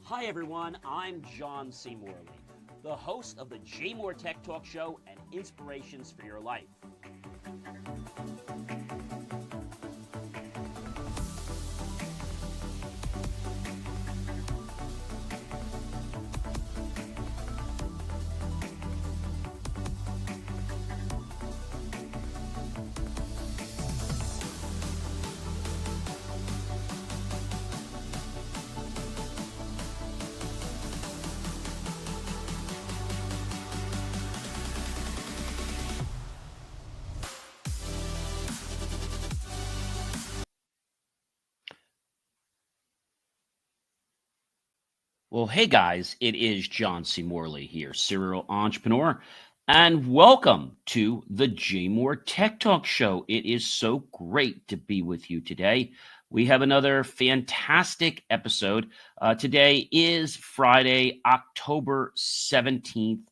Hi everyone, I'm John C. Morley, the host of the JMOR Tech Talk Show and Inspirations for Your Life. Well, hey guys, it is John C. Morley here, serial entrepreneur, and welcome to the JMOR Tech Talk Show. It is so great to be with you today. We have another fantastic episode. Today is Friday, October 17th.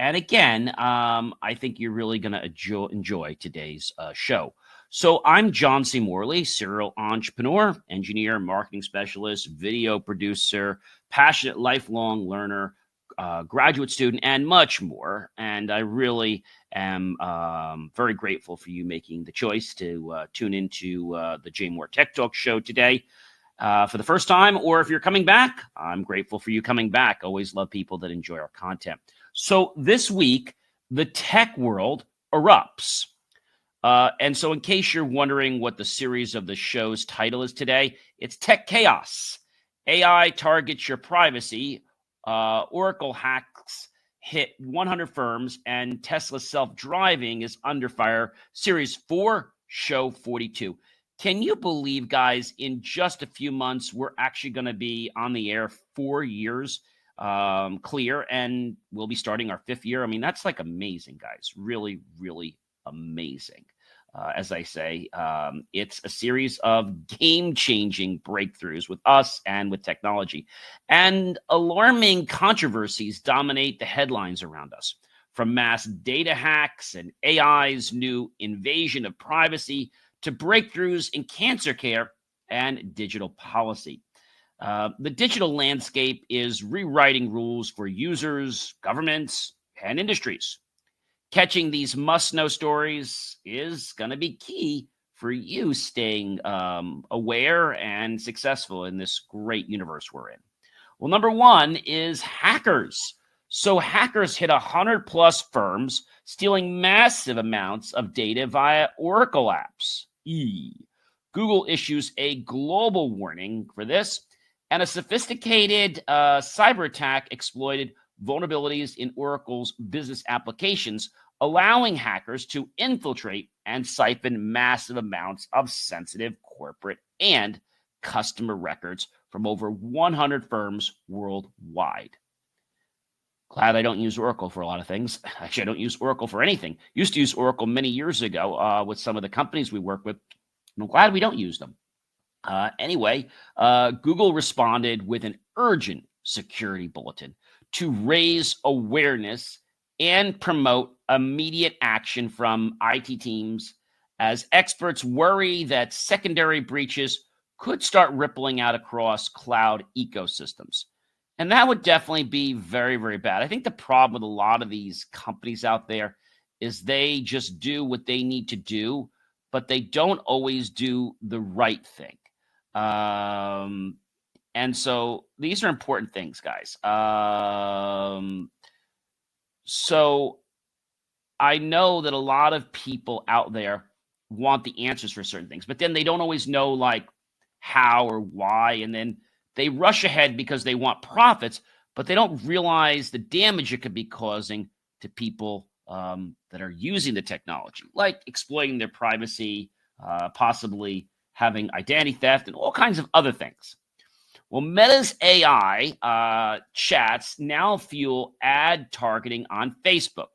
And again, I think you're really going to enjoy today's show. So I'm John C. Morley, serial entrepreneur, engineer, marketing specialist, video producer, passionate lifelong learner, graduate student, and much more. And I really am very grateful for you making the choice to tune into the JMOR Tech Talk Show today for the first time, or if you're coming back, I'm grateful for you coming back. Always love people that enjoy our content. So this week, the tech world erupts. And so in case you're wondering what the series of the show's title is today, it's Tech Chaos. AI targets your privacy, Oracle hacks hit 100 firms, and Tesla self-driving is under fire. Series 4, show 42. Can you believe, guys, in just a few months, we're actually going to be on the air 4 years clear, and we'll be starting our 5th year. I mean, that's like amazing, guys. Really, really amazing. As I say, it's a series of game-changing breakthroughs with us and with technology. And alarming controversies dominate the headlines around us, from mass data hacks and AI's new invasion of privacy to breakthroughs in cancer care and digital policy. The digital landscape is rewriting rules for users, governments, and industries. Catching these must-know stories is going to be key for you staying aware and successful in this great universe we're in. Well, number one is hackers. So hackers hit 100-plus firms, stealing massive amounts of data via Oracle apps. Google issues a global warning for this, and a sophisticated cyber attack exploited vulnerabilities in Oracle's business applications, allowing hackers to infiltrate and siphon massive amounts of sensitive corporate and customer records from over 100 firms worldwide. Glad I don't use Oracle for a lot of things. Actually, I don't use Oracle for anything. Used to use Oracle many years ago with some of the companies we work with. I'm glad we don't use them. Anyway, Google responded with an urgent security bulletin to raise awareness and promote immediate action from IT teams as experts worry that secondary breaches could start rippling out across cloud ecosystems. And that would definitely be very, very bad. I think the problem with a lot of these companies out there is they just do what they need to do, but they don't always do the right thing. And so these are important things, guys. So I know that a lot of people out there want the answers for certain things, but then they don't always know like how or why. And then they rush ahead because they want profits, but they don't realize the damage it could be causing to people that are using the technology, like exploiting their privacy, possibly having identity theft, and all kinds of other things. Well, Meta's AI chats now fuel ad targeting on Facebook.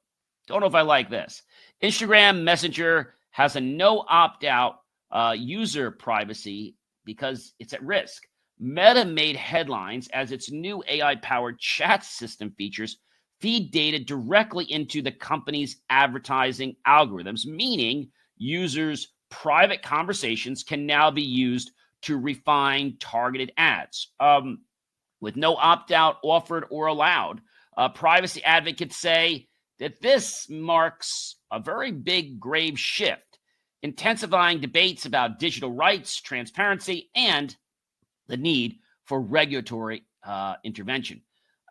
Don't know if I like this. Instagram Messenger has a no opt-out user privacy because it's at risk. Meta made headlines as its new AI-powered chat system features feed data directly into the company's advertising algorithms, meaning users' private conversations can now be used to refine targeted ads. with no opt-out offered or allowed. Privacy advocates say that this marks a very big, grave shift, intensifying debates about digital rights, transparency, and the need for regulatory intervention.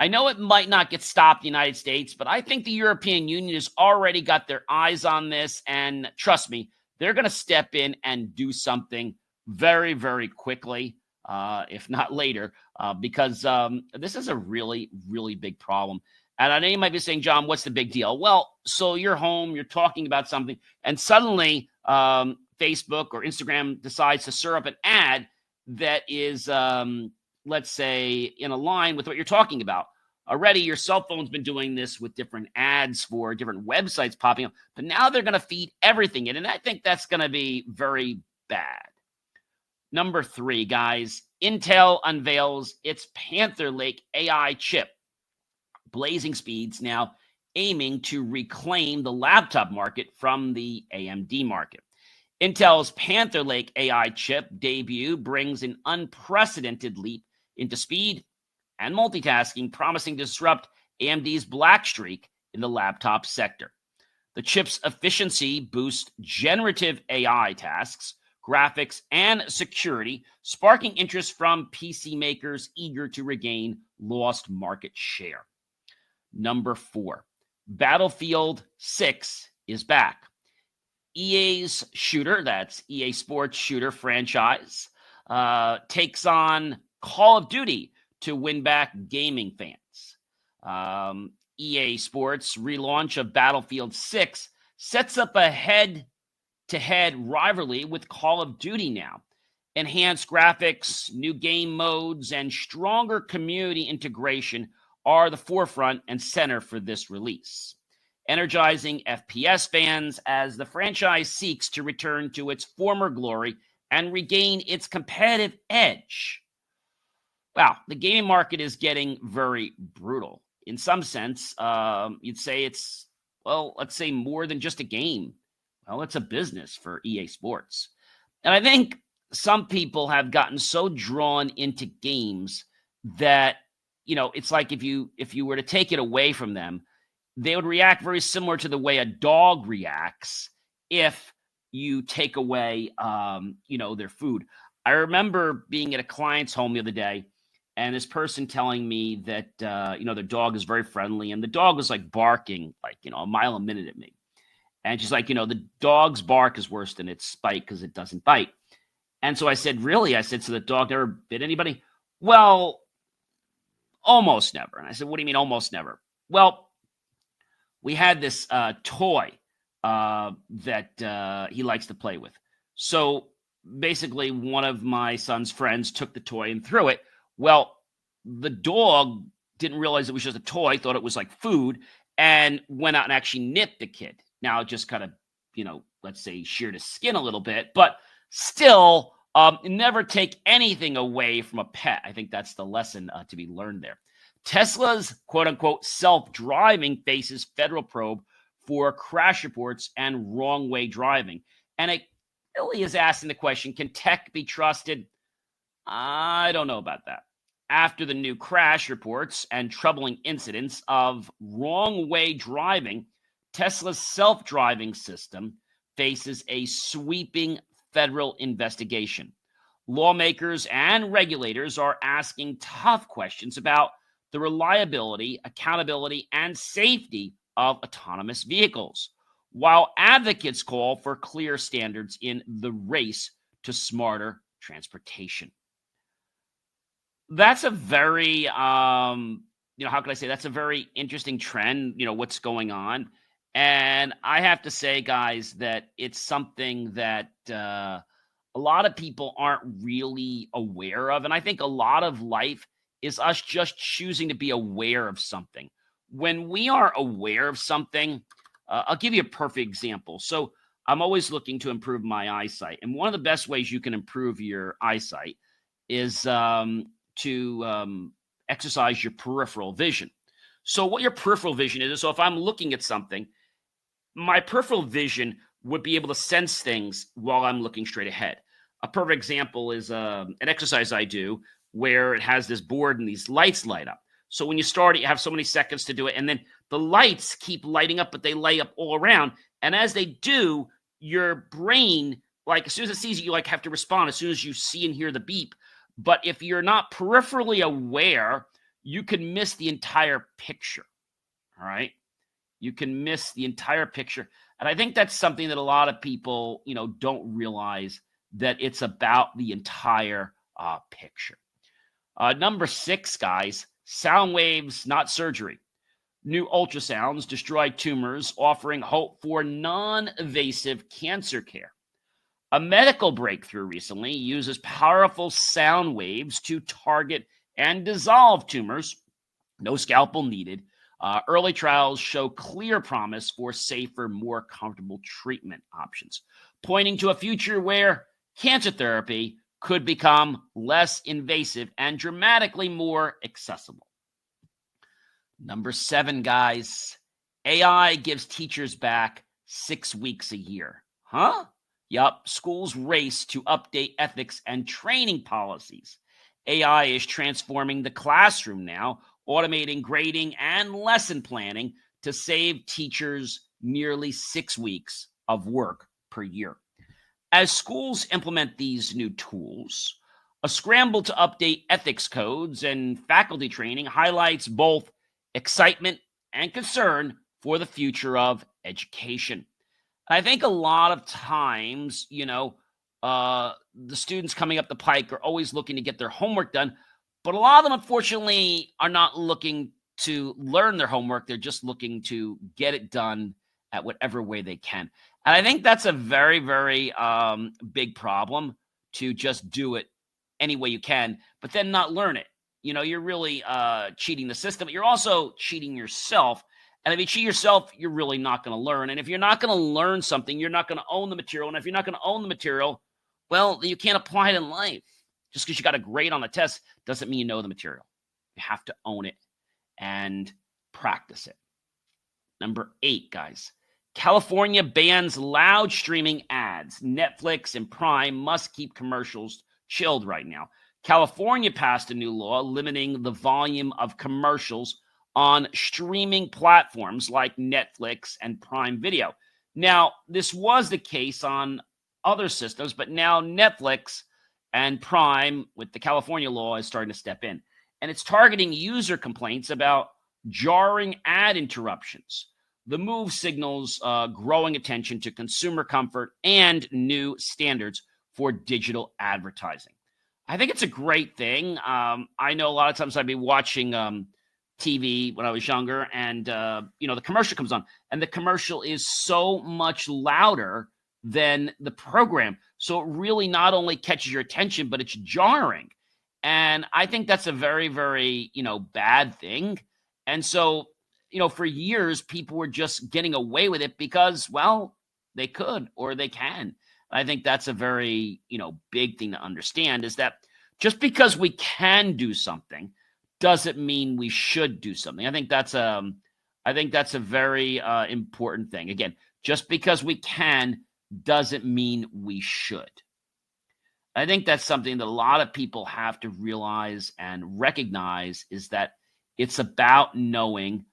I know it might not get stopped in the United States, but I think the European Union has already got their eyes on this. And trust me, they're going to step in and do something very, very quickly, if not later, because this is a really, really big problem. And I know you might be saying, John, what's the big deal? Well, so you're home, you're talking about something, and suddenly Facebook or Instagram decides to serve up an ad that is, let's say, in a line with what you're talking about. Already, your cell phone's been doing this with different ads for different websites popping up, but now they're going to feed everything in, and I think that's going to be very bad. Number 3, guys, Intel unveils its Panther Lake AI chip, blazing speeds now aiming to reclaim the laptop market from the AMD market. Intel's Panther Lake AI chip debut brings an unprecedented leap into speed and multitasking, promising to disrupt AMD's black streak in the laptop sector. The chip's efficiency boosts generative AI tasks, graphics, and security, sparking interest from PC makers eager to regain lost market share. Number 4, Battlefield 6 is back. EA's shooter, that's EA Sports shooter franchise, takes on Call of Duty to win back gaming fans. EA Sports' relaunch of Battlefield 6 sets up a head-to-head rivalry with Call of Duty now. Enhanced graphics, new game modes, and stronger community integration are the forefront and center for this release, energizing FPS fans as the franchise seeks to return to its former glory and regain its competitive edge. Wow, the gaming market is getting very brutal. In some sense, you'd say it's, well, let's say more than just a game. Well, it's a business for EA Sports. And I think some people have gotten so drawn into games that, you know, it's like if you were to take it away from them, they would react very similar to the way a dog reacts if you take away, their food. I remember being at a client's home the other day, and this person telling me that, their dog is very friendly, and the dog was like barking like, a mile a minute at me. And she's like, the dog's bark is worse than its bite because it doesn't bite. And so I said, really? I said, so the dog never bit anybody? Well, almost never. And I said, what do you mean almost never? Well, we had this toy that he likes to play with. So basically, one of my son's friends took the toy and threw it. Well, the dog didn't realize it was just a toy, thought it was like food, and went out and actually nipped the kid. Now, it just kind of, let's say sheared his skin a little bit, but still, never take anything away from a pet. I think that's the lesson to be learned there. Tesla's quote-unquote self-driving faces federal probe for crash reports and wrong-way driving. And it really is asking the question, can tech be trusted? I don't know about that. After the new crash reports and troubling incidents of wrong-way driving, Tesla's self-driving system faces a sweeping federal investigation. Lawmakers and regulators are asking tough questions about the reliability, accountability, and safety of autonomous vehicles, while advocates call for clear standards in the race to smarter transportation. That's a very, how can I say, that's a very interesting trend, what's going on. And I have to say, guys, that it's something that a lot of people aren't really aware of. And I think a lot of life is us just choosing to be aware of something. When we are aware of something, I'll give you a perfect example. So I'm always looking to improve my eyesight. And one of the best ways you can improve your eyesight is to exercise your peripheral vision. So what your peripheral vision is, so if I'm looking at something, my peripheral vision would be able to sense things while I'm looking straight ahead. A perfect example is an exercise I do where it has this board and these lights light up. So when you start it, you have so many seconds to do it. And then the lights keep lighting up, but they light up all around. And as they do, your brain, like as soon as it sees it, you like have to respond as soon as you see and hear the beep. But if you're not peripherally aware, you can miss the entire picture. All right. You can miss the entire picture. And I think that's something that a lot of people, don't realize, that it's about the entire picture. Number 6, guys, sound waves, not surgery. New ultrasounds destroy tumors, offering hope for non-invasive cancer care. A medical breakthrough recently uses powerful sound waves to target and dissolve tumors. No scalpel needed. Early trials show clear promise for safer, more comfortable treatment options, pointing to a future where cancer therapy could become less invasive and dramatically more accessible. Number 7, guys, AI gives teachers back 6 weeks a year. Huh? Yup, schools race to update ethics and training policies. AI is transforming the classroom now, automating grading and lesson planning to save teachers nearly 6 weeks of work per year. As schools implement these new tools, a scramble to update ethics codes and faculty training highlights both excitement and concern for the future of education. I think a lot of times, the students coming up the pike are always looking to get their homework done, but a lot of them, unfortunately, are not looking to learn their homework. They're just looking to get it done at whatever way they can. And I think that's a very, very big problem, to just do it any way you can, but then not learn it. You're really cheating the system, but you're also cheating yourself. And if you cheat yourself, you're really not going to learn. And if you're not going to learn something, you're not going to own the material. And if you're not going to own the material, well, you can't apply it in life. Just because you got a grade on the test doesn't mean you know the material. You have to own it and practice it. Number 8, guys. California bans loud streaming ads. Netflix and Prime must keep commercials chilled right now. California passed a new law limiting the volume of commercials on streaming platforms like Netflix and Prime Video. Now, this was the case on other systems, but now Netflix and Prime, with the California law, is starting to step in. And it's targeting user complaints about jarring ad interruptions. The move signals growing attention to consumer comfort and new standards for digital advertising. I think it's a great thing. I know a lot of times I'd be watching TV when I was younger, and the commercial comes on, and the commercial is so much louder than the program. So it really not only catches your attention, but it's jarring. And I think that's a very, very, bad thing. And so, for years, people were just getting away with it because, well, they could or they can. I think that's a very, big thing to understand, is that just because we can do something doesn't mean we should do something. I think that's a very important thing. Again, just because we can doesn't mean we should. I think that's something that a lot of people have to realize and recognize, is that it's about knowing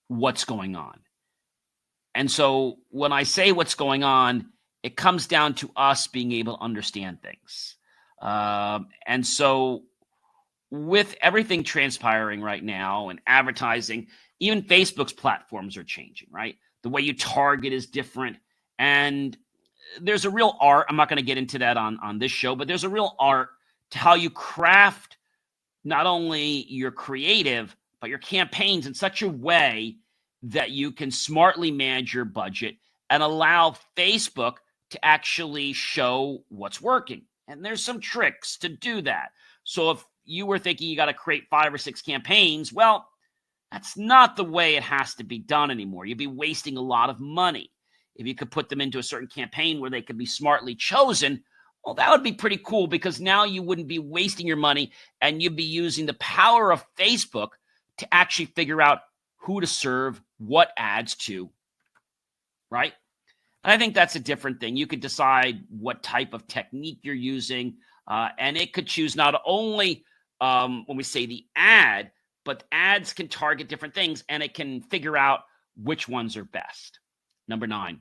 what's going on. And so when I say what's going on, it comes down to us being able to understand things. And so with everything transpiring right now and advertising, even Facebook's platforms are changing, right? The way you target is different. And there's a real art. I'm not going to get into that on this show, but there's a real art to how you craft not only your creative, but your campaigns in such a way that you can smartly manage your budget and allow Facebook to actually show what's working. And there's some tricks to do that. So if you were thinking you got to create 5 or 6 campaigns, well, that's not the way it has to be done anymore. You'd be wasting a lot of money. If you could put them into a certain campaign where they could be smartly chosen, well, that would be pretty cool, because now you wouldn't be wasting your money and you'd be using the power of Facebook to actually figure out who to serve what ads to, right? And I think that's a different thing. You could decide what type of technique you're using. And it could choose not only when we say the ad, but ads can target different things, and it can figure out which ones are best. Number 9,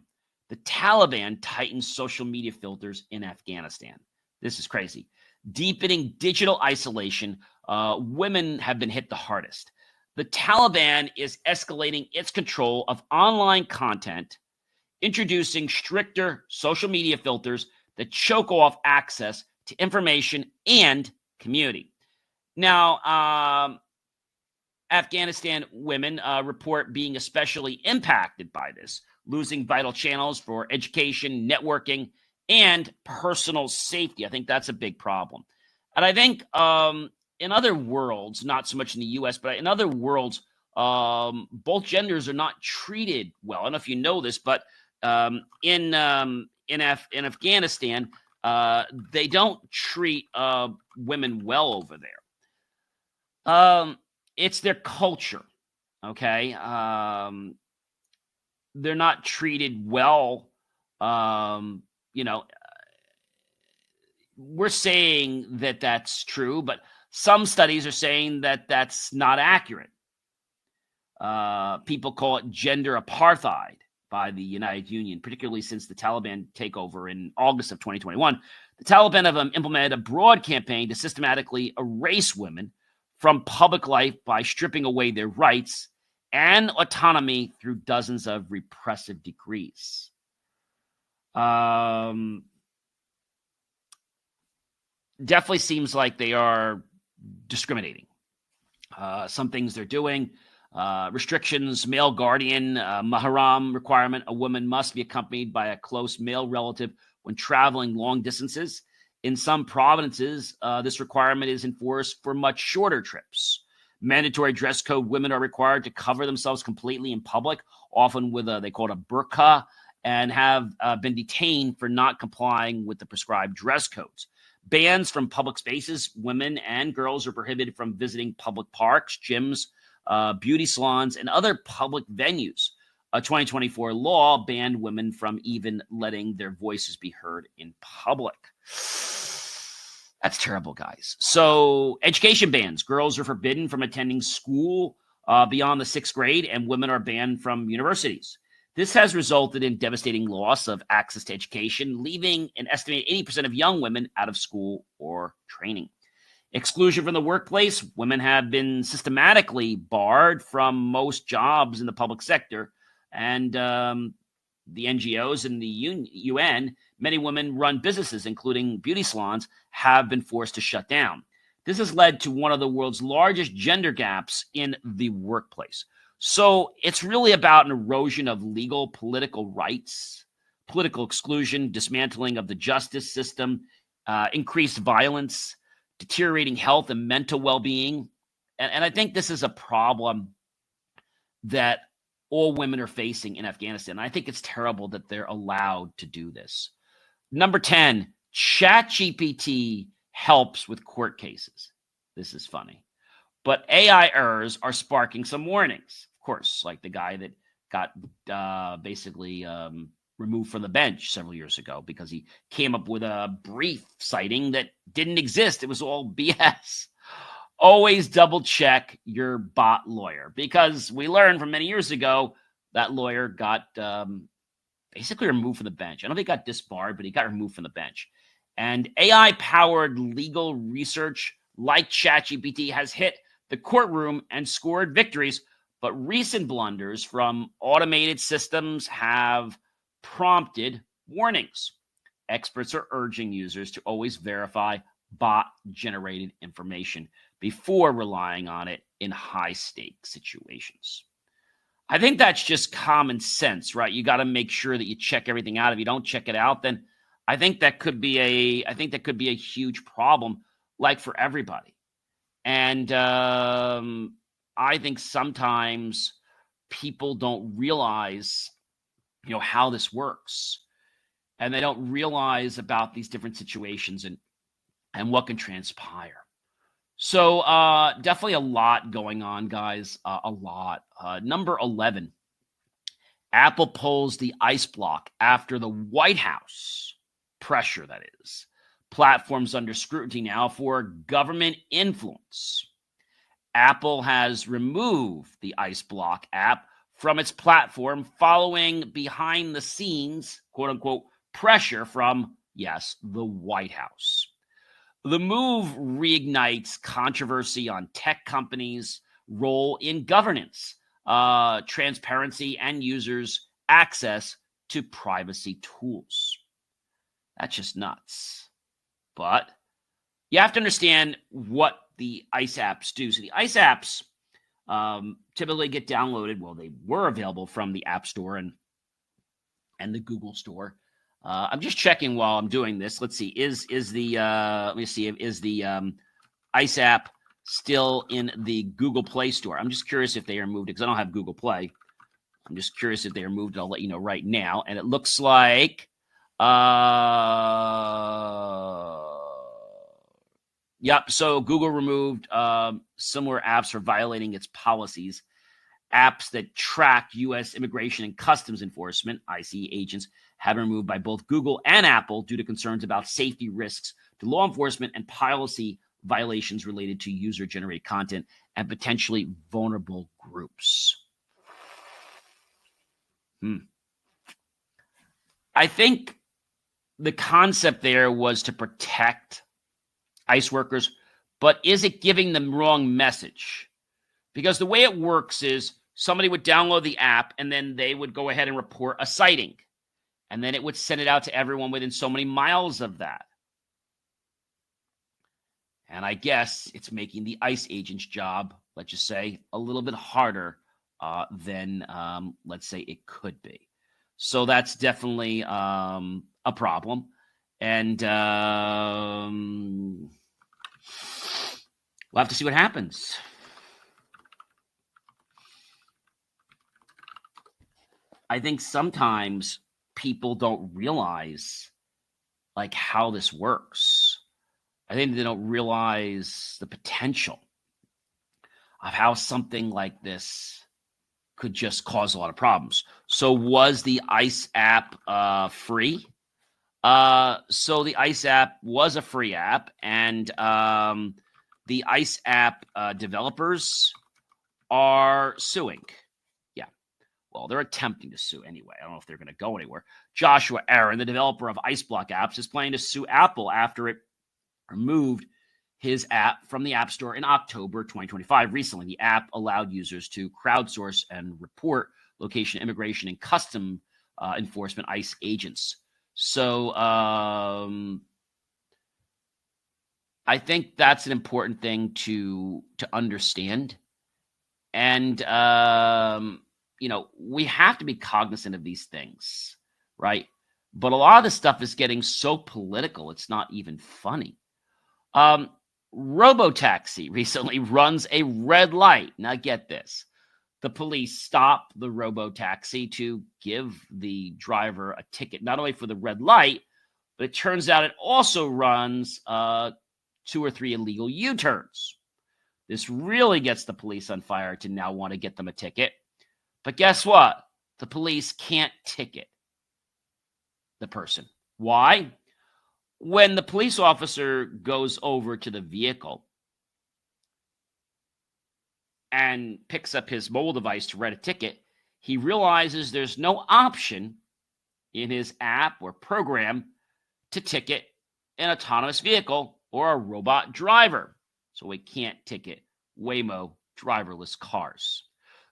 the Taliban tightens social media filters in Afghanistan. This is crazy. Deepening digital isolation, women have been hit the hardest. The Taliban is escalating its control of online content, introducing stricter social media filters that choke off access to information and community. Now, Afghanistan women report being especially impacted by this, losing vital channels for education, networking, and personal safety. I think that's a big problem. And I think in other worlds, not so much in the U.S., but in other worlds, both genders are not treated well. I don't know if you know this, but in Afghanistan, they don't treat women well over there. It's their culture, okay? They're not treated well. We're saying that that's true, but some studies are saying that that's not accurate. People call it gender apartheid by the United Union, particularly since the Taliban takeover in August of 2021. The Taliban have implemented a broad campaign to systematically erase women from public life by stripping away their rights and autonomy through dozens of repressive decrees. Definitely seems like they are discriminating. Some things they're doing. Restrictions, male guardian, mahram requirement. A woman must be accompanied by a close male relative when traveling long distances. In some provinces, this requirement is enforced for much shorter trips. Mandatory dress code. Women are required to cover themselves completely in public, often with they call it a burqa, and have been detained for not complying with the prescribed dress codes. Bans from public spaces. Women and girls are prohibited from visiting public parks, gyms, beauty salons, and other public venues. A 2024 law banned women from even letting their voices be heard in public. That's terrible, guys. So, education bans. Girls are forbidden from attending school beyond the 6th grade, and women are banned from universities. This has resulted in devastating loss of access to education, leaving an estimated 80% of young women out of school or training. Exclusion from the workplace. Women have been systematically barred from most jobs in the public sector, and the NGOs and the UN, many women-run businesses, including beauty salons, have been forced to shut down. This has led to one of the world's largest gender gaps in the workplace. So it's really about an erosion of legal, political rights, political exclusion, dismantling of the justice system, increased violence, deteriorating health and mental well-being. And I think this is a problem that all women are facing in Afghanistan. I think it's terrible that they're allowed to do this. Number 10, ChatGPT helps with court cases. This is funny. But AI errors are sparking some warnings. Of course, like the guy that got basically removed from the bench several years ago because he came up with a brief citing that didn't exist. It was all BS. Always double check your bot lawyer, because we learned from many years ago that lawyer got basically removed from the bench. I don't think he got disbarred, but he got removed from the bench. And AI-powered legal research like ChatGPT has hit the courtroom and scored victories, but recent blunders from automated systems have prompted warnings. Experts are urging users to always verify bot-generated information before relying on it in high-stake situations. I think that's just common sense, right? You got to make sure that you check everything out. If you don't check it out, then I think that could be a huge problem, like for everybody. And I think sometimes people don't realize, how this works, and they don't realize about these different situations and what can transpire. So definitely a lot going on, guys, a lot. Number 11, Apple pulls the ICEBlock after the White House pressure, that is, platforms under scrutiny now for government influence. Apple has removed the ICEBlock app from its platform following behind the scenes, quote unquote, pressure from, yes, the White House. The move reignites controversy on tech companies' role in governance, transparency, and users' access to privacy tools. That's just nuts. But you have to understand what the ICE apps do. So the ICE apps typically get downloaded. Well, they were available from the App Store and the Google Store. I'm just checking while I'm doing this. Let's see. Is the let me see. Is the ICE app still in the Google Play Store? I'm just curious if they are moved because I don't have Google Play. I'm just curious if they are moved. I'll let you know right now. And it looks like, yep. So Google removed similar apps for violating its policies. Apps that track U.S. Immigration and Customs Enforcement, ICE agents, have been removed by both Google and Apple due to concerns about safety risks to law enforcement and policy violations related to user-generated content and potentially vulnerable groups. I think the concept there was to protect ICE workers, but is it giving them wrong message? Because the way it works is somebody would download the app and then they would go ahead and report a sighting. And then it would send it out to everyone within so many miles of that. And I guess it's making the ICE agent's job, let's just say, a little bit harder than, let's say, it could be. So that's definitely a problem. And we'll have to see what happens. I think sometimes people don't realize like how this works. I think they don't realize the potential of how something like this could just cause a lot of problems. So was the ICE app free? So the ICE app was a free app, and the ICE app developers are suing. Yeah. Well, they're attempting to sue anyway. I don't know if they're going to go anywhere. Joshua Aaron, the developer of ICEBlock apps, is planning to sue Apple after it removed his app from the App Store in October 2025. Recently, the app allowed users to crowdsource and report location, immigration, and custom enforcement ICE agents. So I think that's an important thing to understand. And, we have to be cognizant of these things, right? But a lot of this stuff is getting so political, it's not even funny. Robotaxi recently runs a red light. Now get this. The police stop the Robotaxi to give the driver a ticket, not only for the red light, but it turns out it also runs 2 or 3 illegal U-turns. This really gets the police on fire to now want to get them a ticket. But guess what? The police can't ticket the person. Why? When the police officer goes over to the vehicle and picks up his mobile device to write a ticket, he realizes there's no option in his app or program to ticket an autonomous vehicle or a robot driver. So he can't ticket Waymo driverless cars.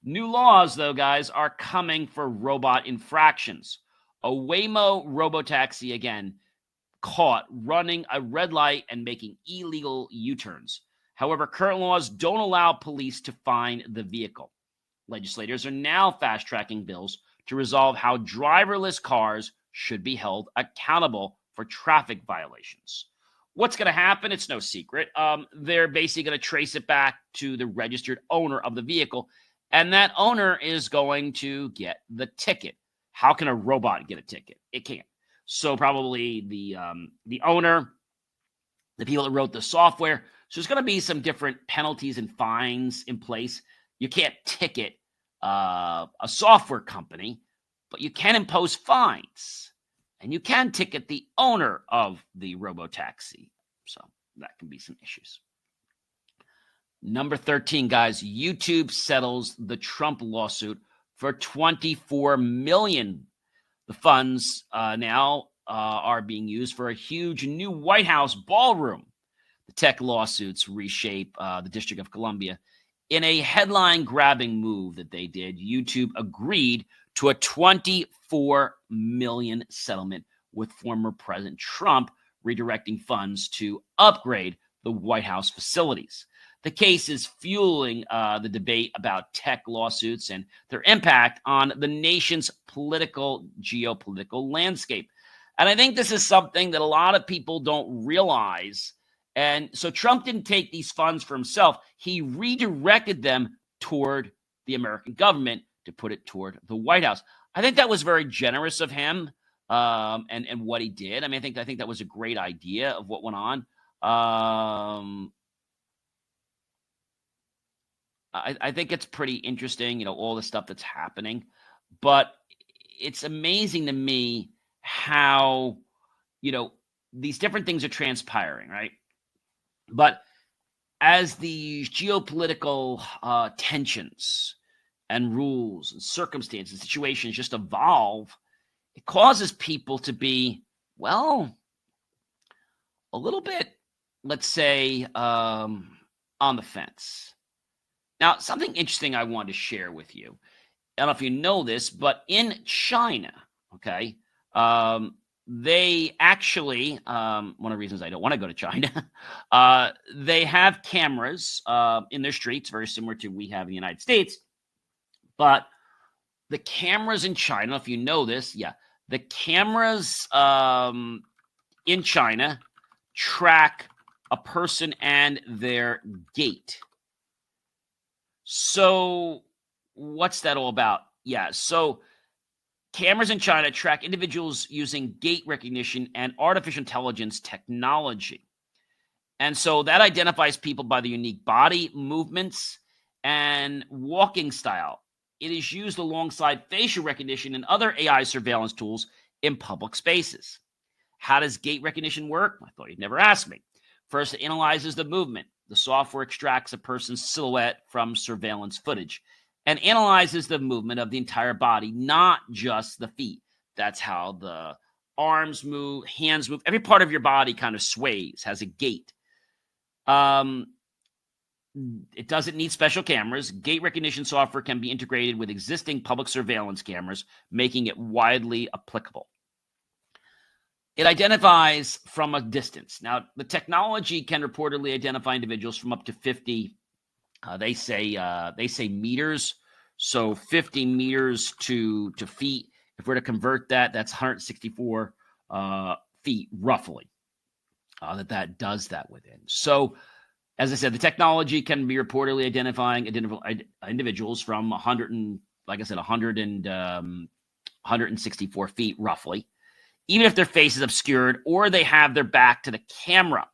New laws, though, guys, are coming for robot infractions. A Waymo Robotaxi, again, caught running a red light and making illegal U-turns. However, current laws don't allow police to fine the vehicle. Legislators are now fast-tracking bills to resolve how driverless cars should be held accountable for traffic violations. What's going to happen? It's no secret. They're basically going to trace it back to the registered owner of the vehicle, and that owner is going to get the ticket. How can a robot get a ticket? It can't. So probably the owner, the people that wrote the software. So there's going to be some different penalties and fines in place. You can't ticket a software company, but you can impose fines. And you can ticket the owner of the Robotaxi. So that can be some issues. Number 13, guys, YouTube settles the Trump lawsuit for $24 million. The funds now are being used for a huge new White House ballroom. The tech lawsuits reshape the District of Columbia. In a headline-grabbing move that they did, YouTube agreed to a $24 million settlement with former President Trump, redirecting funds to upgrade the White House facilities. The case is fueling the debate about tech lawsuits and their impact on the nation's geopolitical landscape. And I think this is something that a lot of people don't realize. And so Trump didn't take these funds for himself. He redirected them toward the American government to put it toward the White House. I think that was very generous of him and what he did. I mean, I think that was a great idea of what went on. I think it's pretty interesting, all the stuff that's happening. But it's amazing to me how, these different things are transpiring, right? But as these geopolitical tensions and rules and circumstances, situations just evolve, it causes people to be, well, a little bit, let's say, on the fence. Now, something interesting I wanted to share with you. I don't know if you know this, but in China, okay, they actually, one of the reasons I don't want to go to China, they have cameras in their streets, very similar to we have in the United States. But the cameras in China, if you know this, the cameras in China track a person and their gait. So what's that all about? So cameras in China track individuals using gait recognition and artificial intelligence technology. And so that identifies people by the unique body movements and walking style. It is used alongside facial recognition and other AI surveillance tools in public spaces. How does gait recognition work? I thought you'd never ask me. First, it analyzes the movement. The software extracts a person's silhouette from surveillance footage and analyzes the movement of the entire body, not just the feet. That's how the arms move, hands move. Every part of your body kind of sways, has a gait. It doesn't need special cameras. Gait recognition software can be integrated with existing public surveillance cameras, making it widely applicable. It identifies from a distance. Now, the technology can reportedly identify individuals from up to 50. They say meters, so 50 meters to feet. If we're to convert that, that's 164 feet roughly. That does that within. So, as I said, the technology can be reportedly identifying individuals from 164 feet roughly, even if their face is obscured or they have their back to the camera.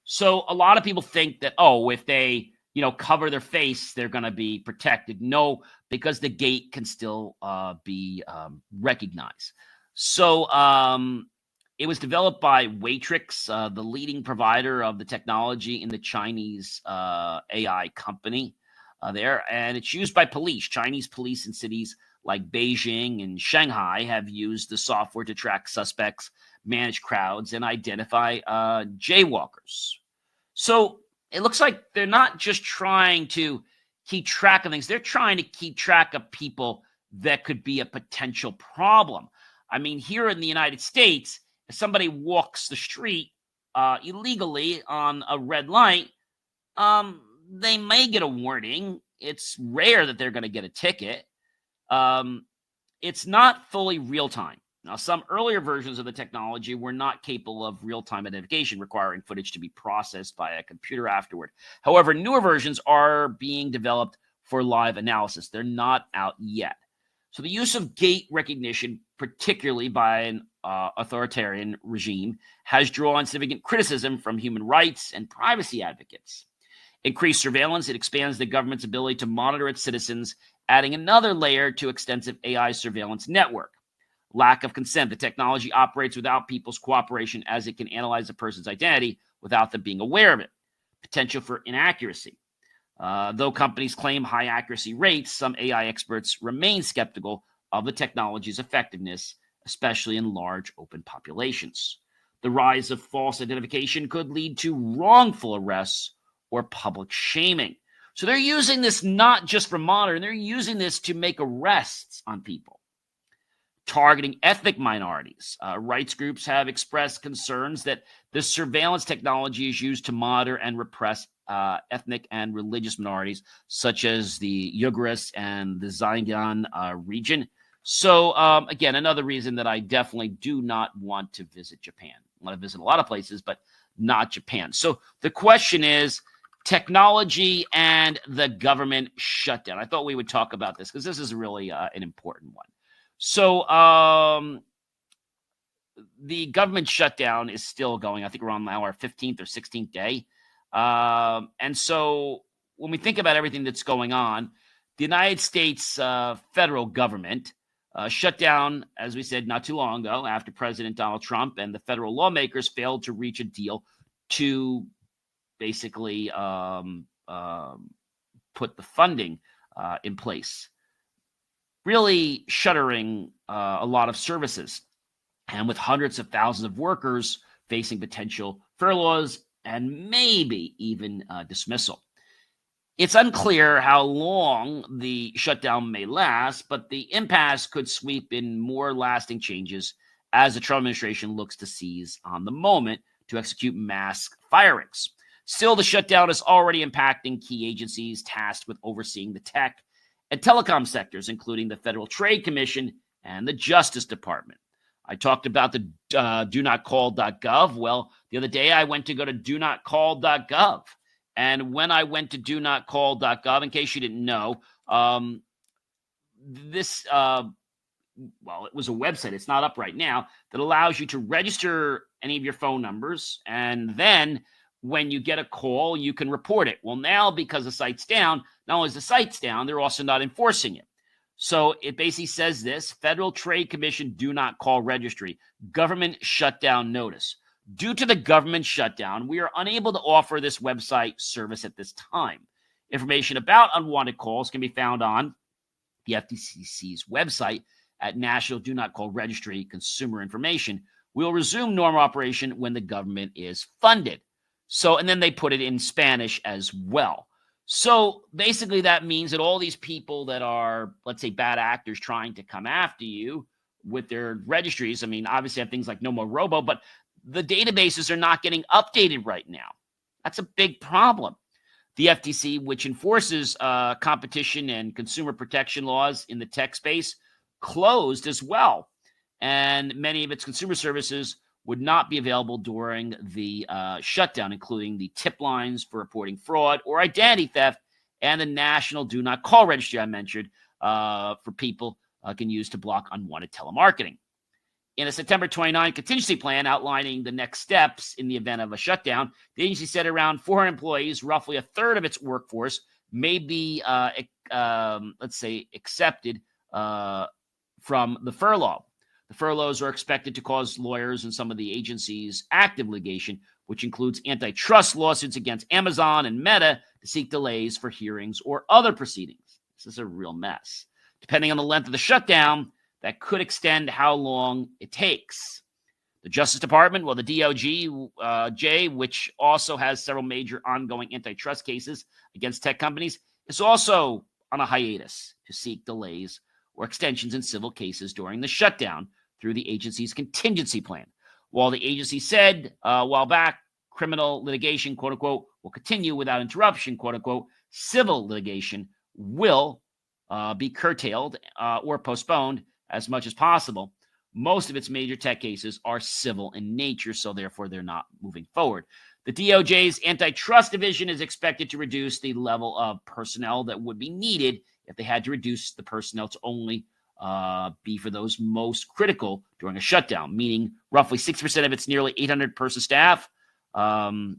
So a lot of people think that, if they, cover their face, they're going to be protected. No, because the gait can still be recognized. So it was developed by Waitrix, the leading provider of the technology in the Chinese AI company there. And it's used by police. Chinese police in cities like Beijing and Shanghai have used the software to track suspects, manage crowds, and identify jaywalkers. So it looks like they're not just trying to keep track of things. They're trying to keep track of people that could be a potential problem. I mean, here in the United States, if somebody walks the street illegally on a red light, they may get a warning. It's rare that they're going to get a ticket. It's not fully real time. Now, some earlier versions of the technology were not capable of real-time identification, requiring footage to be processed by a computer afterward. However, newer versions are being developed for live analysis. They're not out yet. So the use of gait recognition, particularly by an authoritarian regime, has drawn significant criticism from human rights and privacy advocates. Increased surveillance, it expands the government's ability to monitor its citizens, adding another layer to extensive AI surveillance network. lack of consent. The technology operates without people's cooperation as it can analyze a person's identity without them being aware of it. Potential for inaccuracy. Though companies claim high accuracy rates, some AI experts remain skeptical of the technology's effectiveness, especially in large open populations. The rise of false identification could lead to wrongful arrests or public shaming. So they're using this not just for monitoring, they're using this to make arrests on people. Targeting ethnic minorities. Rights groups have expressed concerns that this surveillance technology is used to monitor and repress ethnic and religious minorities, such as the Uyghurs and the Xinjiang region. So, again, another reason that I definitely do not want to visit Japan. I want to visit a lot of places, but not Japan. So the question is technology and the government shutdown. I thought we would talk about this because this is really an important one. So the government shutdown is still going. I think we're on now our 15th or 16th day. And so when we think about everything that's going on, the United States federal government shut down, as we said, not too long ago after President Donald Trump and the federal lawmakers failed to reach a deal to basically put the funding in place, really shuttering a lot of services, and with hundreds of thousands of workers facing potential furloughs and maybe even dismissal. It's unclear how long the shutdown may last, but the impasse could sweep in more lasting changes as the Trump administration looks to seize on the moment to execute mass firings. Still, the shutdown is already impacting key agencies tasked with overseeing the tech and telecom sectors, including the Federal Trade Commission and the Justice Department. I talked about the donotcall.gov. Well, the other day I went to go to donotcall.gov. And when I went to donotcall.gov, in case you didn't know, it was a website. It's not up right now that allows you to register any of your phone numbers. And then when you get a call, you can report it. Well, now because the site's down, not only is the site's down, they're also not enforcing it. So it basically says this: Federal Trade Commission do not call registry, government shutdown notice. Due to the government shutdown, we are unable to offer this website service at this time. Information about unwanted calls can be found on the FTC's website at National Do Not Call Registry Consumer Information. We'll resume normal operation when the government is funded. So, and then they put it in Spanish as well. So basically that means that all these people that are, let's say, bad actors trying to come after you with their registries, I mean, obviously have things like No More Robo, but the databases are not getting updated right now. That's a big problem. The FTC, which enforces competition and consumer protection laws in the tech space, closed as well. And many of its consumer services would not be available during the shutdown, including the tip lines for reporting fraud or identity theft and the National Do Not Call Registry I mentioned for people can use to block unwanted telemarketing. In a September 29 contingency plan outlining the next steps in the event of a shutdown, the agency said around 400 employees, roughly a third of its workforce, may be, accepted from the furlough. The furloughs are expected to cause lawyers and some of the agency's active litigation, which includes antitrust lawsuits against Amazon and Meta, to seek delays for hearings or other proceedings. This is a real mess. Depending on the length of the shutdown, that could extend how long it takes. The Justice Department, well, the DOJ, which also has several major ongoing antitrust cases against tech companies, is also on a hiatus to seek delays or extensions in civil cases during the shutdown through the agency's contingency plan. While the agency said a while back, criminal litigation, quote unquote, will continue without interruption, quote unquote, civil litigation will be curtailed or postponed as much as possible. Most of its major tech cases are civil in nature, so therefore they're not moving forward. The DOJ's antitrust division is expected to reduce the level of personnel that would be needed if they had to reduce the personnel to only be for those most critical during a shutdown, meaning roughly 60% of its nearly 800-person staff of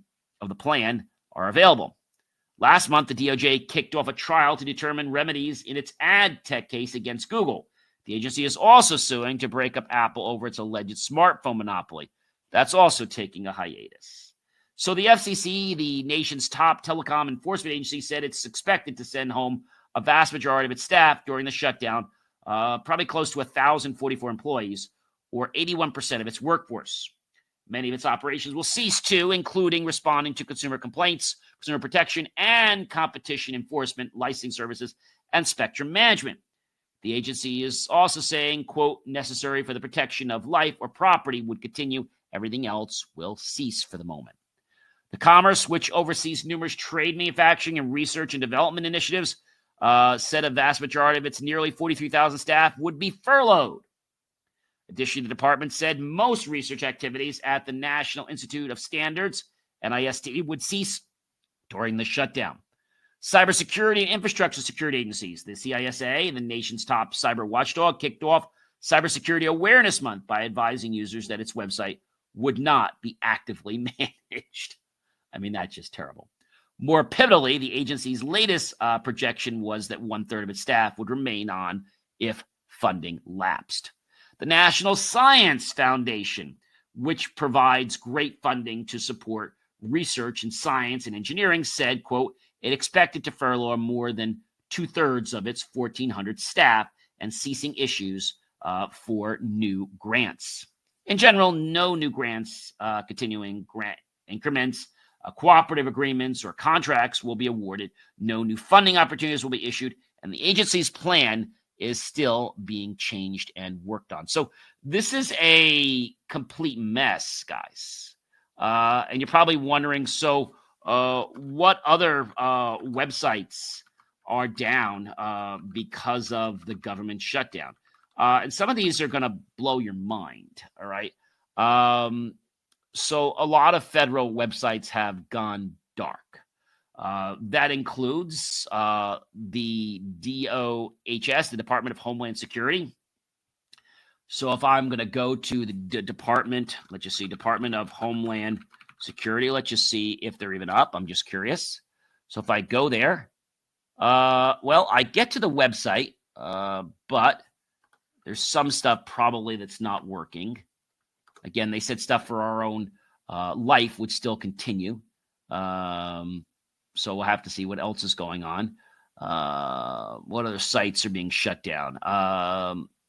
the plan are available. Last month, the DOJ kicked off a trial to determine remedies in its ad tech case against Google. The agency is also suing to break up Apple over its alleged smartphone monopoly. That's also taking a hiatus. So the FCC, the nation's top telecom enforcement agency, said it's expected to send home a vast majority of its staff during the shutdown, probably close to 1,044 employees, or 81% of its workforce. Many of its operations will cease too, including responding to consumer complaints, consumer protection, and competition enforcement, licensing services, and spectrum management. The agency is also saying, quote, necessary for the protection of life or property would continue. Everything else will cease for the moment. The Commerce, which oversees numerous trade, manufacturing, and research and development initiatives, said a vast majority of its nearly 43,000 staff would be furloughed. Additionally, the department said most research activities at the National Institute of Standards, NIST, would cease during the shutdown. Cybersecurity and infrastructure security agencies, the CISA, the nation's top cyber watchdog, kicked off Cybersecurity Awareness Month by advising users that its website would not be actively managed. I mean, that's just terrible. More pivotally, the agency's latest projection was that 1/3 of its staff would remain on if funding lapsed. The National Science Foundation, which provides great funding to support research in science and engineering, said, quote, it expected to furlough more than 2/3 of its 1,400 staff and ceasing issues for new grants. In general, no new grants, continuing grant increments, cooperative agreements, or contracts will be awarded. No new funding opportunities will be issued, and the agency's plan is still being changed and worked on. So this is a complete mess, guys. And you're probably wondering, so what other websites are down because of the government shutdown? And some of these are going to blow your mind, all right? So a lot of federal websites have gone dark. That includes the DOHS, the Department of Homeland Security. So if I'm going to go to the department, let's just see, Department of Homeland Security, let's just see if they're even up. I'm just curious. So if I go there, well, I get to the website, but there's some stuff probably that's not working. Again, they said stuff for our own life would still continue. So we'll have to see what else is going on. What other sites are being shut down?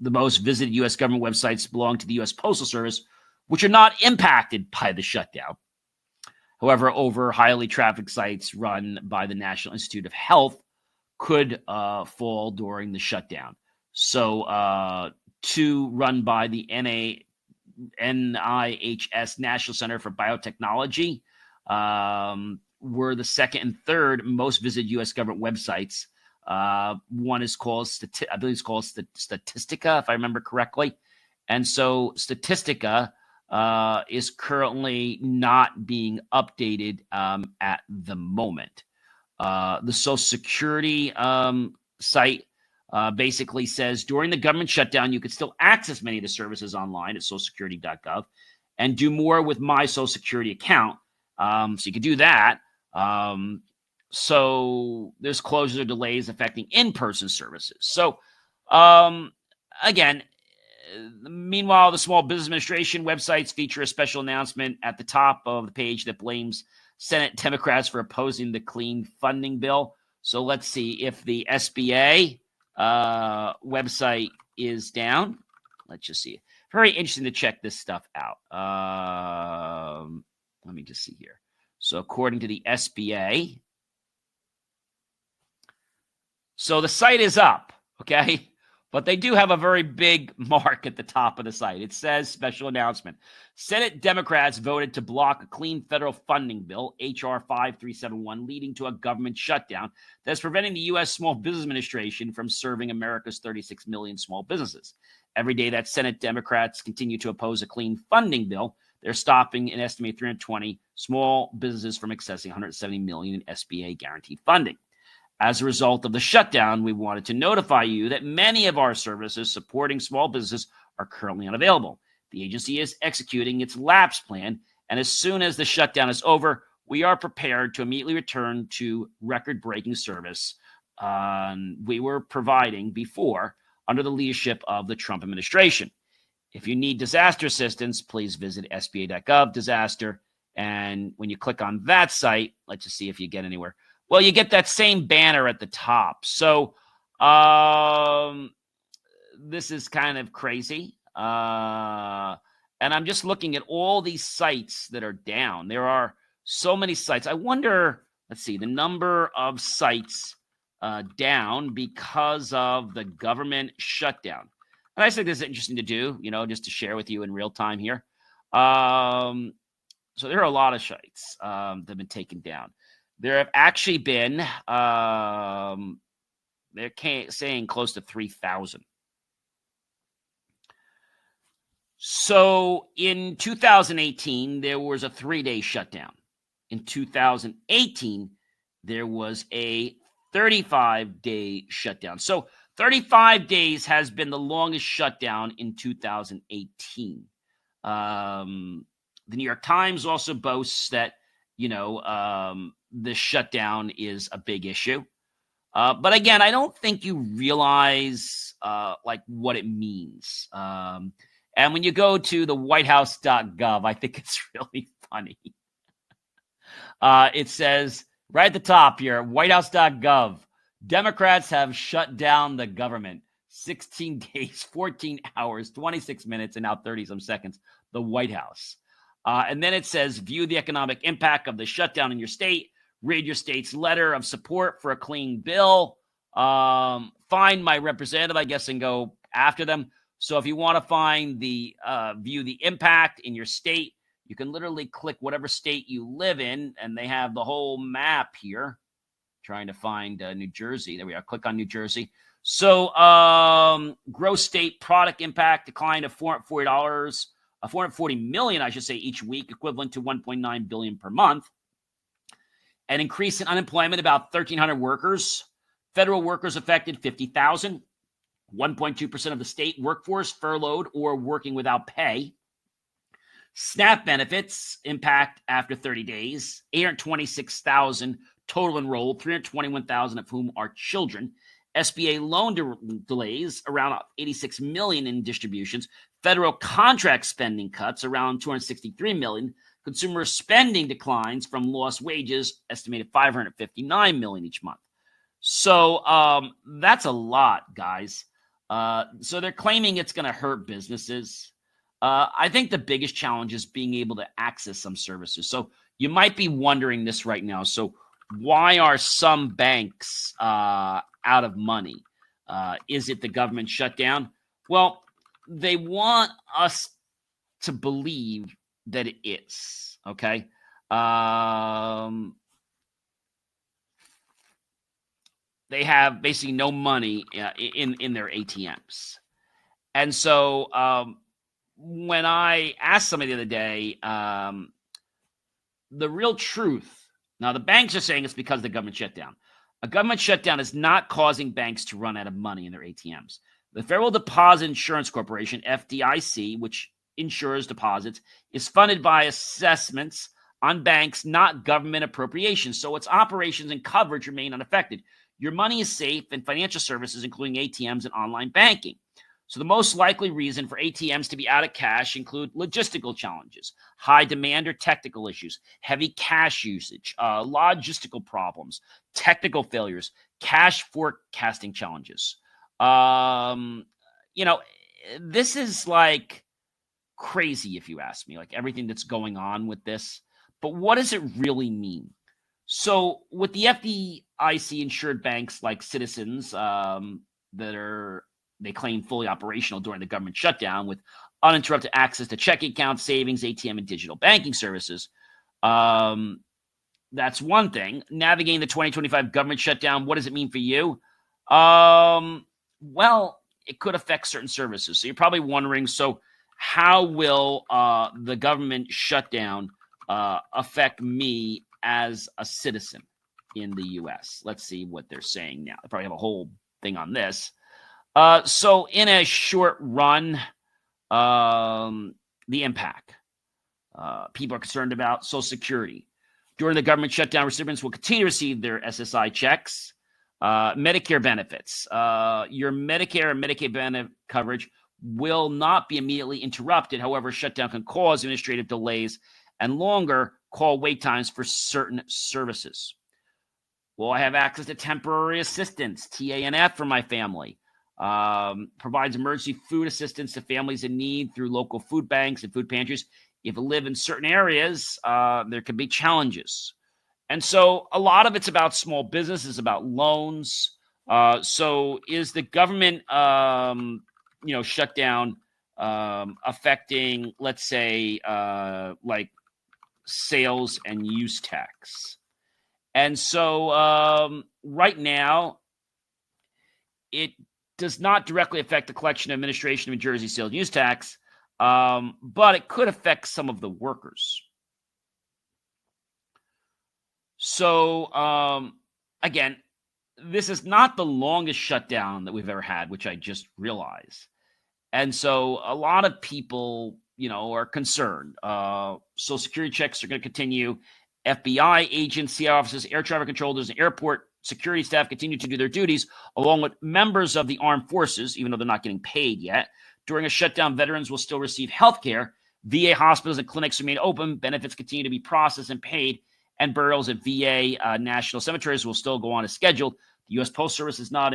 The most visited U.S. government websites belong to the U.S. Postal Service, which are not impacted by the shutdown. However, over highly trafficked sites run by the National Institute of Health could fall during the shutdown. So two run by the NIHS, National Center for Biotechnology, were the second and third most visited U.S. government websites. One is called, I believe it's called Statistica, if I remember correctly. And so Statistica is currently not being updated at the moment. The Social Security site basically says during the government shutdown, you could still access many of the services online at socialsecurity.gov and do more with my Social Security account. So you could do that. So there's closures or delays affecting in-person services. So again, meanwhile, the Small Business Administration websites feature a special announcement at the top of the page that blames Senate Democrats for opposing the clean funding bill. So let's see if the SBA website is down. Let's just see. Very interesting to check this stuff out. Let me just see here. So according to the SBA, so the site is up, okay? But they do have a very big mark at the top of the site. It says special announcement. Senate Democrats voted to block a clean federal funding bill, H.R. 5371, leading to a government shutdown that's preventing the U.S. Small Business Administration from serving America's 36 million small businesses. Every day that Senate Democrats continue to oppose a clean funding bill, they're stopping an estimated 320 small businesses from accessing $170 million in SBA guaranteed funding. As a result of the shutdown, we wanted to notify you that many of our services supporting small businesses are currently unavailable. The agency is executing its lapse plan, and as soon as the shutdown is over, we are prepared to immediately return to record-breaking service we were providing before. under the leadership of the Trump administration. If you need disaster assistance, please visit sba.gov disaster. And when you click on that site, let's just see if you get anywhere. Well, you get that same banner at the top. So this is kind of crazy. And I'm just looking at all these sites that are down. There are so many sites. I wonder, let's see, the number of sites down because of the government shutdown. And I think this is interesting to do, just to share with you in real time here. So there are a lot of sites that have been taken down. There have actually been, they're saying close to 3,000. So in 2018, there was a 3-day shutdown. In 2018, there was a 35-day shutdown. So 35 days has been the longest shutdown in 2018. The New York Times also boasts that, the shutdown is a big issue. But again, I don't think you realize what it means. And when you go to the whitehouse.gov, I think it's really funny. It says right at the top here, whitehouse.gov, Democrats have shut down the government. 16 days, 14 hours, 26 minutes, and now 30-some seconds, the White House. And then it says, view the economic impact of the shutdown in your state. Read your state's letter of support for a clean bill. Find my representative, I guess, and go after them. So if you want to find view the impact in your state, you can literally click whatever state you live in, and they have the whole map here. Trying to find New Jersey. There we are. Click on New Jersey. So gross state product impact decline of $440 million, I should say, each week, equivalent to $1.9 billion per month. An increase in unemployment, about 1,300 workers. Federal workers affected, 50,000. 1.2% of the state workforce furloughed or working without pay. SNAP benefits impact after 30 days. 826,000 total enrolled, 321,000 of whom are children. SBA loan delays, around 86 million in distributions. Federal contract spending cuts, around 263 million. Consumer spending declines from lost wages, estimated 559 million each month. So that's a lot, guys. So they're claiming it's going to hurt businesses. I think the biggest challenge is being able to access some services. So you might be wondering this right now. So why are some banks out of money? Is it the government shutdown? Well, they want us to believe that it is, okay? They have basically no money in their ATMs. And so when I asked somebody the other day, the real truth, now the banks are saying it's because of the government shutdown. A government shutdown is not causing banks to run out of money in their ATMs. The Federal Deposit Insurance Corporation, FDIC, which insures deposits, is funded by assessments on banks, not government appropriations. So its operations and coverage remain unaffected. Your money is safe in financial services, including ATMs and online banking. So the most likely reason for ATMs to be out of cash include logistical challenges, high demand or technical issues, heavy cash usage, logistical problems, technical failures, cash forecasting challenges. This is like crazy if you ask me, like everything that's going on with this. But what does it really mean? So with the FDIC insured banks like Citizens they claim fully operational during the government shutdown with uninterrupted access to checking accounts, savings, ATM, and digital banking services. That's one thing. Navigating the 2025 government shutdown, what does it mean for you? Well, it could affect certain services. So you're probably wondering, so how will the government shutdown affect me as a citizen in the U.S.? Let's see what they're saying now. They probably have a whole thing on this. So in a short run, the impact. People are concerned about Social Security. During the government shutdown, recipients will continue to receive their SSI checks. Medicare benefits. Your Medicare and Medicaid benefit coverage will not be immediately interrupted. However, shutdown can cause administrative delays and longer call wait times for certain services. Will I have access to temporary assistance, TANF, for my family? Provides emergency food assistance to families in need through local food banks and food pantries. If you live in certain areas, there could be challenges. And so a lot of it's about small businesses, about loans. So is the government, shutdown affecting, let's say, like sales and use tax? And so right now, it does not directly affect the collection and administration of New Jersey sales and use tax, but it could affect some of the workers. So, again, this is not the longest shutdown that we've ever had, which I just realized. And so a lot of people, are concerned. Social security checks are going to continue. FBI agents, CIA officers, air traffic controllers, and airport security staff continue to do their duties, along with members of the armed forces, even though they're not getting paid yet. During a shutdown, veterans will still receive health care. VA hospitals and clinics remain open. Benefits continue to be processed and paid. And burials at VA national cemeteries will still go on as scheduled. The U.S. Postal Service is not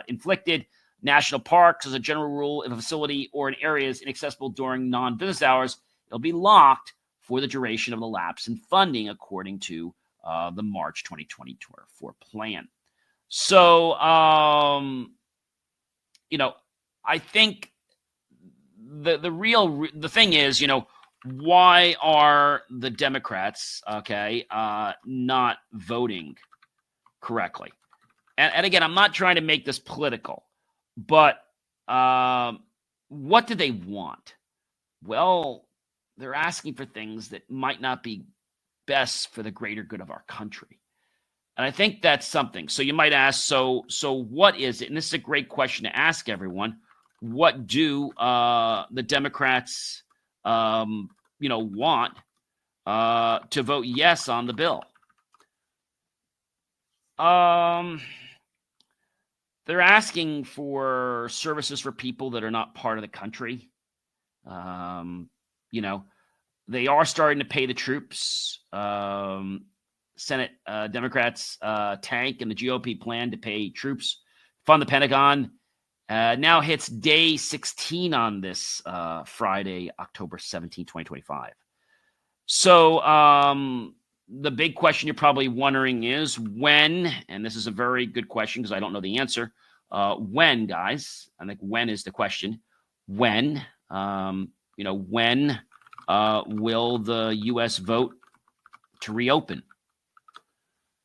inflicted. National parks, as a general rule, if a facility or an area is inaccessible during non-business hours, it'll be locked for the duration of the lapse in funding, according to the March 2024 plan. So, I think the thing is, why are the Democrats, not voting correctly? And again, I'm not trying to make this political, but what do they want? Well, they're asking for things that might not be best for the greater good of our country. And I think that's something. So you might ask, so what is it? And this is a great question to ask everyone. What do the Democrats want to vote yes on the bill? They're asking for services for people that are not part of the country. They are starting to pay the troops. Senate Democrats tank and the GOP plan to pay troops, fund the Pentagon. Now hits day 16 on this Friday, October 17, 2025. So the big question you're probably wondering is when, and this is a very good question because I don't know the answer. When, guys? I think when is the question. When, when will the U.S. vote to reopen?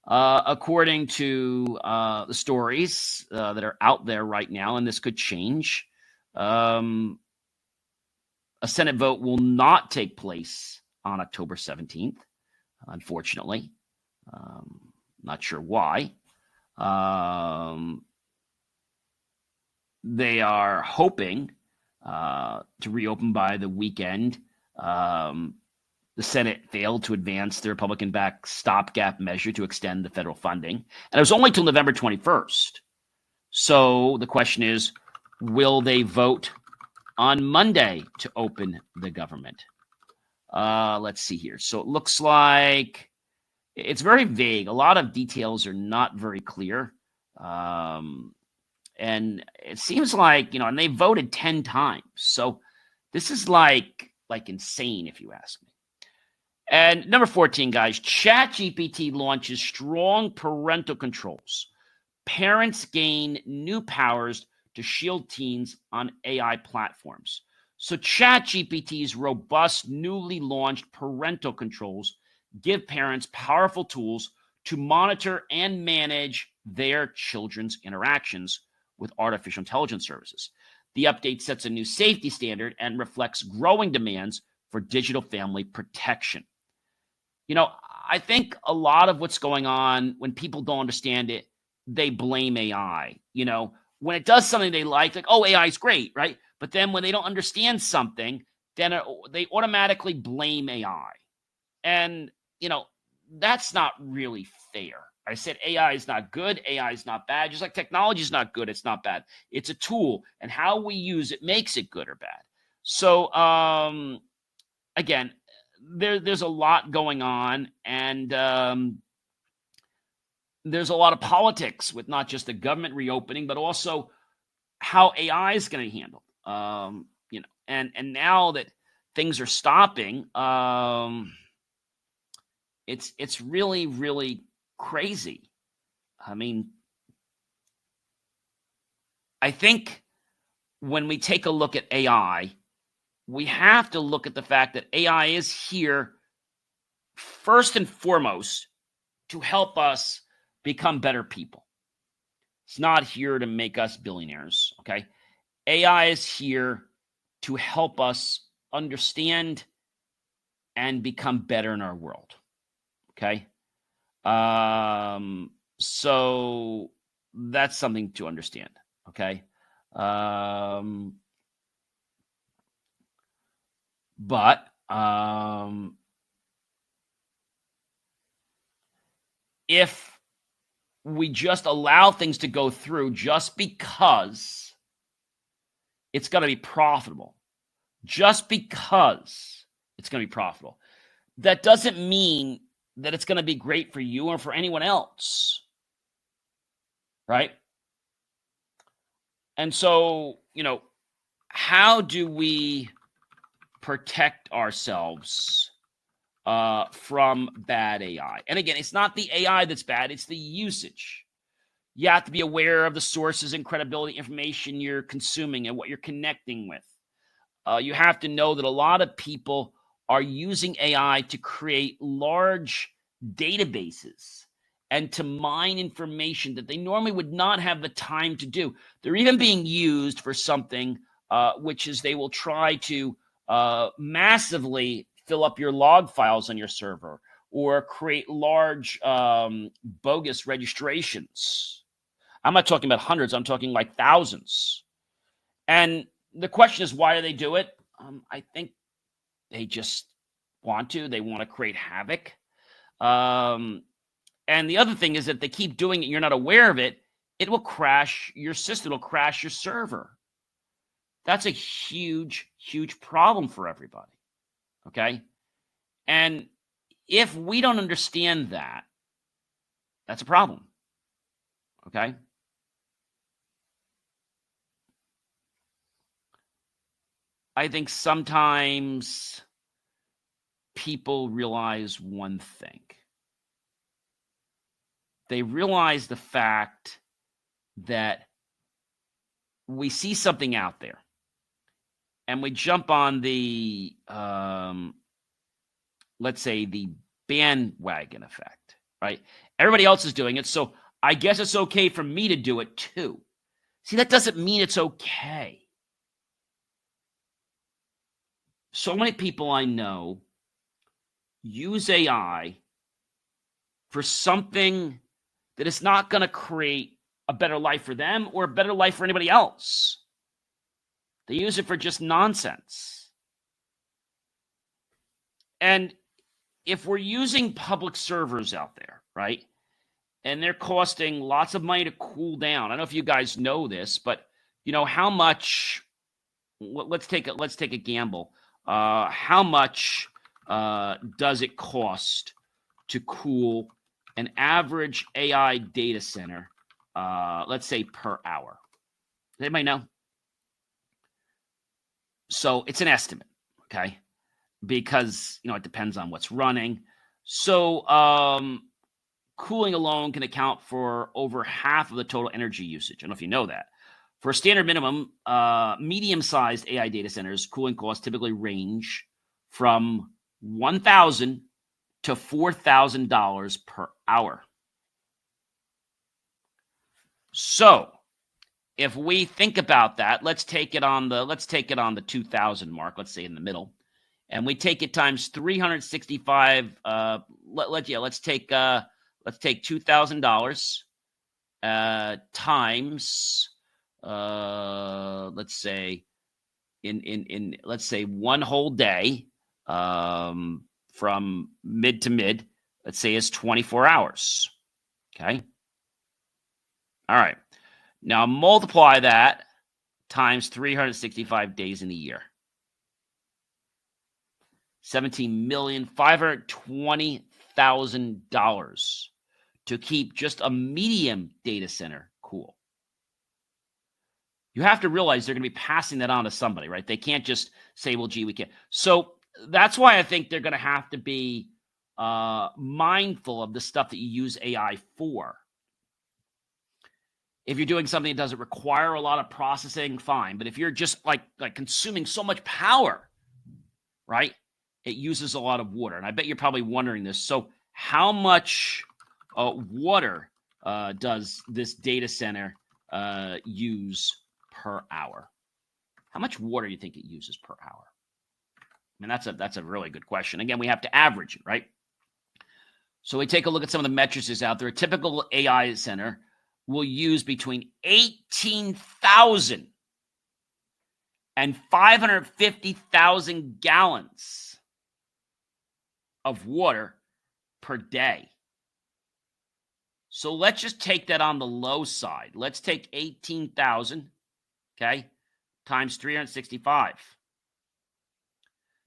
According to the stories that are out there right now, and this could change, a Senate vote will not take place on October 17th, unfortunately. Not sure why. They are hoping to reopen by the weekend. The Senate failed to advance the Republican-backed stopgap measure to extend the federal funding. And it was only till November 21st. So the question is, will they vote on Monday to open the government? Let's see here. So it looks like it's very vague. A lot of details are not very clear. And it seems like, and they voted 10 times. So this is like insane, if you ask me. And number 14, guys, ChatGPT launches strong parental controls. Parents gain new powers to shield teens on AI platforms. So ChatGPT's robust, newly launched parental controls give parents powerful tools to monitor and manage their children's interactions with artificial intelligence services. The update sets a new safety standard and reflects growing demands for digital family protection. I think a lot of what's going on, when people don't understand it, they blame AI. When it does something they like, oh, AI is great, right? But then when they don't understand something, then they automatically blame AI. And, that's not really fair. I said AI is not good. AI is not bad. Just like technology is not good, it's not bad. It's a tool, and how we use it makes it good or bad. So again, there's a lot going on, and there's a lot of politics with not just the government reopening, but also how AI is going to handle. And now that things are stopping, it's really, really crazy. I mean, I think when we take a look at AI, we have to look at the fact that AI is here first and foremost to help us become better people. It's not here to make us billionaires, okay? AI is here to help us understand and become better in our world, okay? So that's something to understand, okay? But if we just allow things to go through just because it's going to be profitable, just because it's going to be profitable, that doesn't mean that it's going to be great for you or for anyone else, right? And so, how do we protect ourselves from bad AI? And again, it's not the AI that's bad, it's the usage. You have to be aware of the sources and credibility information you're consuming and what you're connecting with. You have to know that a lot of people are using AI to create large databases and to mine information that they normally would not have the time to do. They're even being used for something, which is they will try to massively fill up your log files on your server or create large bogus registrations. I'm not talking about hundreds. I'm talking like thousands. And the question is, why do they do it? I think they just want to. They want to create havoc. And the other thing is that they keep doing it, you're not aware of it, it will crash your system. It'll crash your server. That's a huge, huge problem for everybody. Okay? And if we don't understand that, that's a problem. Okay? I think sometimes people realize one thing. They realize the fact that we see something out there and we jump on the, let's say, the bandwagon effect, right? Everybody else is doing it, so I guess it's okay for me to do it too. See, that doesn't mean it's okay. So many people I know use AI for something that is not going to create a better life for them or a better life for anybody else. They use it for just nonsense. And if we're using public servers out there, right, and they're costing lots of money to cool down. I don't know if you guys know this, but how much? Let's take a gamble. How much does it cost to cool an average AI data center? Let's say per hour. Does anybody know? So it's an estimate, okay? Because it depends on what's running. So cooling alone can account for over half of the total energy usage. I don't know if you know that. For a standard minimum, medium-sized AI data centers, cooling costs typically range from $1,000 to $4,000 per hour. So, if we think about that, let's take it on the 2,000 mark. Let's say in the middle, and we take it times 365. Let's take $2,000 times. Let's say let's say one whole day from mid to mid, let's say is 24 hours. Okay. All right. Now multiply that times 365 days in a year. $17,520,000 to keep just a medium data center cool. You have to realize they're going to be passing that on to somebody, right? They can't just say, well, gee, we can't. So that's why I think they're going to have to be mindful of the stuff that you use AI for. If you're doing something that doesn't require a lot of processing, fine. But if you're just like consuming so much power, right, it uses a lot of water. And I bet you're probably wondering this. So how much water does this data center use per hour? How much water do you think it uses per hour? I mean, that's a really good question. Again, we have to average it, right? So we take a look at some of the metrics out there. A typical AI center will use between 18,000 and 550,000 gallons of water per day. So let's just take that on the low side. Let's take 18,000, okay, times 365.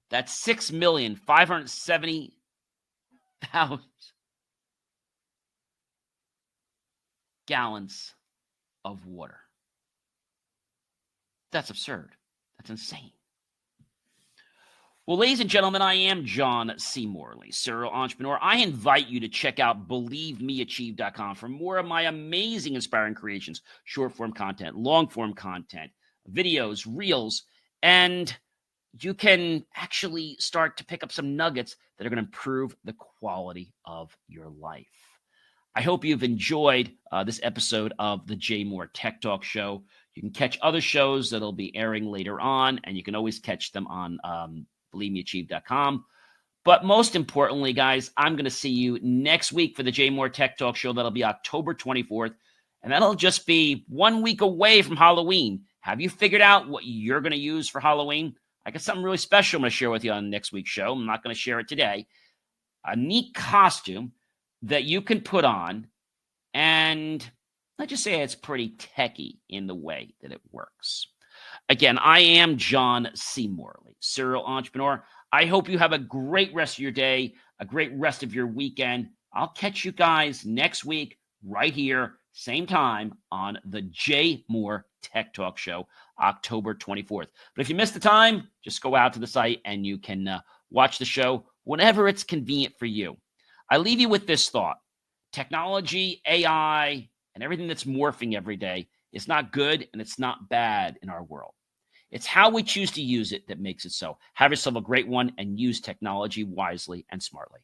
That's 6,570,000 gallons of water. That's absurd. That's insane. Well, ladies and gentlemen, I am John C. Morley, serial entrepreneur. I invite you to check out BelieveMeAchieve.com for more of my amazing, inspiring creations, short-form content, long-form content, videos, reels, and you can actually start to pick up some nuggets that are going to improve the quality of your life. I hope you've enjoyed this episode of the JMOR Tech Talk Show. You can catch other shows that'll be airing later on, and you can always catch them on BelieveMeAchieve.com. But most importantly, guys, I'm going to see you next week for the JMOR Tech Talk Show. That'll be October 24th, and that'll just be 1 week away from Halloween. Have you figured out what you're going to use for Halloween? I got something really special I'm going to share with you on next week's show. I'm not going to share it today. A neat costume that you can put on, and let's just say it's pretty techy in the way that it works. Again, I am John C. Morley, serial entrepreneur. I hope you have a great rest of your day, a great rest of your weekend. I'll catch you guys next week right here, same time on the JMOR Tech Talk Show, October 24th. But if you missed the time, just go out to the site and you can watch the show whenever it's convenient for you. I leave you with this thought. Technology, AI, and everything that's morphing every day is not good and it's not bad in our world. It's how we choose to use it that makes it so. Have yourself a great one and use technology wisely and smartly.